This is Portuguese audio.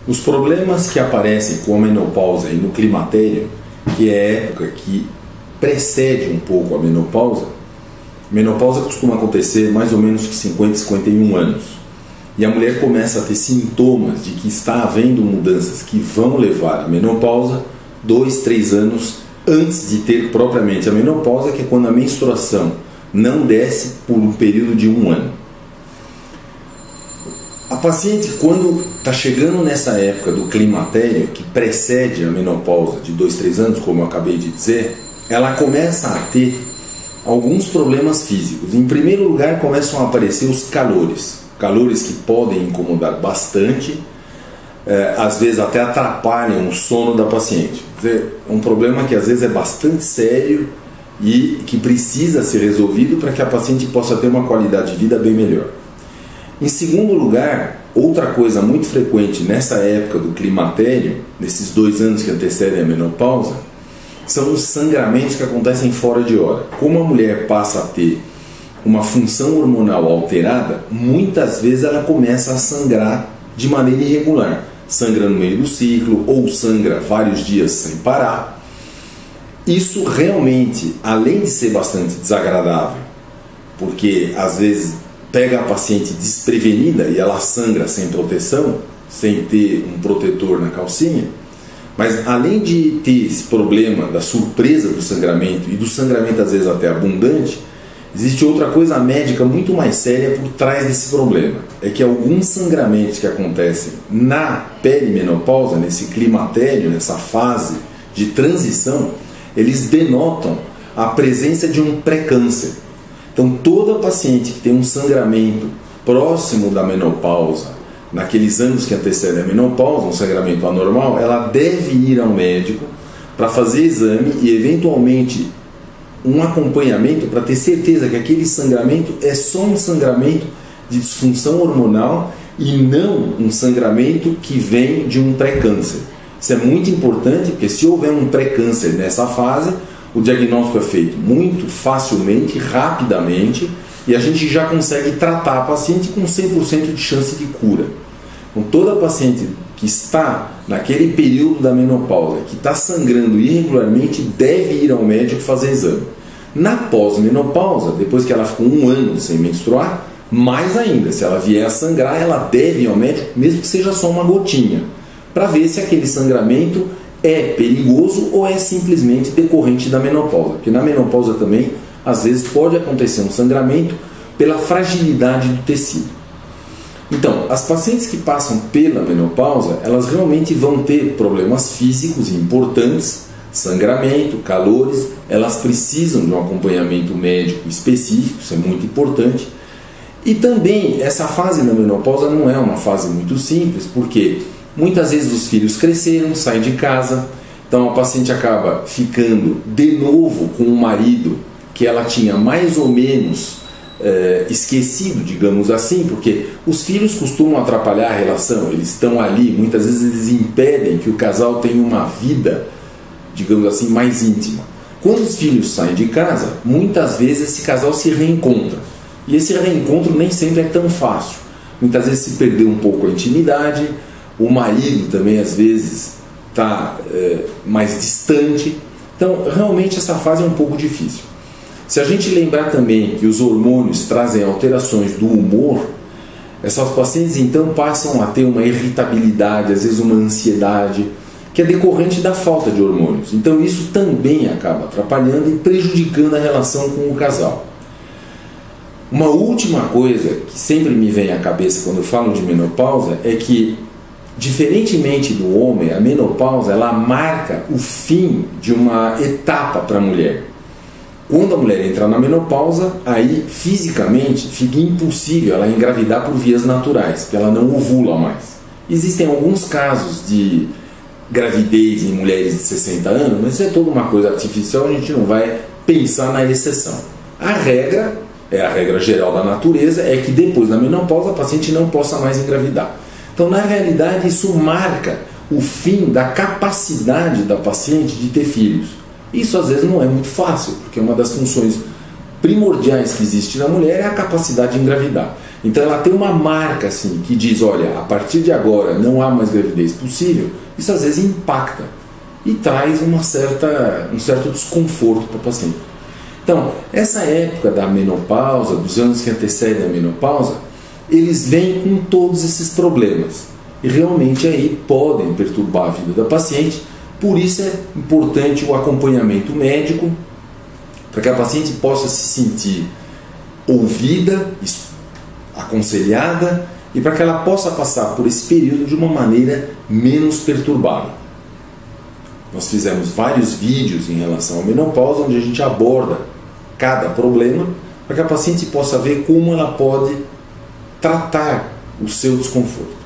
Os problemas que aparecem com a menopausa e no climatério, que é a época que precede um pouco a menopausa costuma acontecer mais ou menos que 50 e 51 anos. E a mulher começa a ter sintomas de que está havendo mudanças que vão levar à menopausa 2, 3 anos antes de ter propriamente a menopausa, que é quando a menstruação não desce por um período de 1 ano. A paciente, quando está chegando nessa época do climatério, que precede a menopausa de 2, 3 anos, como eu acabei de dizer, ela começa a ter alguns problemas físicos. Em primeiro lugar, começam a aparecer os calores que podem incomodar bastante, às vezes até atrapalham o sono da paciente. É um problema que às vezes é bastante sério e que precisa ser resolvido para que a paciente possa ter uma qualidade de vida bem melhor. Em segundo lugar, outra coisa muito frequente nessa época do climatério, nesses 2 anos que antecedem a menopausa, são os sangramentos que acontecem fora de hora. Como a mulher passa a ter uma função hormonal alterada, muitas vezes ela começa a sangrar de maneira irregular. Sangra no meio do ciclo ou sangra vários dias sem parar. Isso realmente, além de ser bastante desagradável, porque às vezes pega a paciente desprevenida e ela sangra sem proteção, sem ter um protetor na calcinha, mas além de ter esse problema da surpresa do sangramento e do sangramento às vezes até abundante, existe outra coisa médica muito mais séria por trás desse problema. É que alguns sangramentos que acontecem na perimenopausa, nesse climatério, nessa fase de transição, eles denotam a presença de um pré-câncer. Então toda paciente que tem um sangramento próximo da menopausa, naqueles anos que antecedem a menopausa, um sangramento anormal, ela deve ir ao médico para fazer exame e eventualmente um acompanhamento para ter certeza que aquele sangramento é só um sangramento de disfunção hormonal e não um sangramento que vem de um pré-câncer. Isso é muito importante, porque se houver um pré-câncer nessa fase, o diagnóstico é feito muito facilmente, rapidamente, e a gente já consegue tratar a paciente com 100% de chance de cura. Então, toda paciente que está naquele período da menopausa, que está sangrando irregularmente, deve ir ao médico fazer exame. Na pós-menopausa, depois que ela ficou 1 ano sem menstruar, mais ainda, se ela vier a sangrar, ela deve ir ao médico, mesmo que seja só uma gotinha, para ver se aquele sangramento é perigoso ou é simplesmente decorrente da menopausa. Porque na menopausa também, às vezes, pode acontecer um sangramento pela fragilidade do tecido. Então, as pacientes que passam pela menopausa, elas realmente vão ter problemas físicos importantes, sangramento, calores, elas precisam de um acompanhamento médico específico, isso é muito importante. E também, essa fase da menopausa não é uma fase muito simples, porque muitas vezes os filhos cresceram, saem de casa, então a paciente acaba ficando de novo com um marido que ela tinha mais ou menos esquecido, digamos assim, porque os filhos costumam atrapalhar a relação, eles estão ali, muitas vezes eles impedem que o casal tenha uma vida, digamos assim, mais íntima. Quando os filhos saem de casa, muitas vezes esse casal se reencontra, e esse reencontro nem sempre é tão fácil. Muitas vezes se perdeu um pouco a intimidade, o marido também às vezes está mais distante, então realmente essa fase é um pouco difícil. Se a gente lembrar também que os hormônios trazem alterações do humor, essas pacientes então passam a ter uma irritabilidade, às vezes uma ansiedade, que é decorrente da falta de hormônios. Então isso também acaba atrapalhando e prejudicando a relação com o casal. Uma última coisa que sempre me vem à cabeça quando eu falo de menopausa é que, diferentemente do homem, a menopausa ela marca o fim de uma etapa para a mulher. Quando a mulher entra na menopausa, aí fisicamente fica impossível ela engravidar por vias naturais, porque ela não ovula mais. Existem alguns casos de gravidez em mulheres de 60 anos, mas isso é toda uma coisa artificial, a gente não vai pensar na exceção. A regra, é a regra geral da natureza, é que depois da menopausa a paciente não possa mais engravidar. Então, na realidade, isso marca o fim da capacidade da paciente de ter filhos. Isso às vezes não é muito fácil, porque uma das funções primordiais que existe na mulher é a capacidade de engravidar. Então ela tem uma marca assim que diz, olha, a partir de agora não há mais gravidez possível. Isso às vezes impacta e traz um certo desconforto para o paciente. Então, essa época da menopausa, dos anos que antecedem a menopausa, eles vêm com todos esses problemas e realmente aí podem perturbar a vida da paciente. Por isso é importante o acompanhamento médico, para que a paciente possa se sentir ouvida, aconselhada, e para que ela possa passar por esse período de uma maneira menos perturbada. Nós fizemos vários vídeos em relação à menopausa, onde a gente aborda cada problema, para que a paciente possa ver como ela pode tratar o seu desconforto.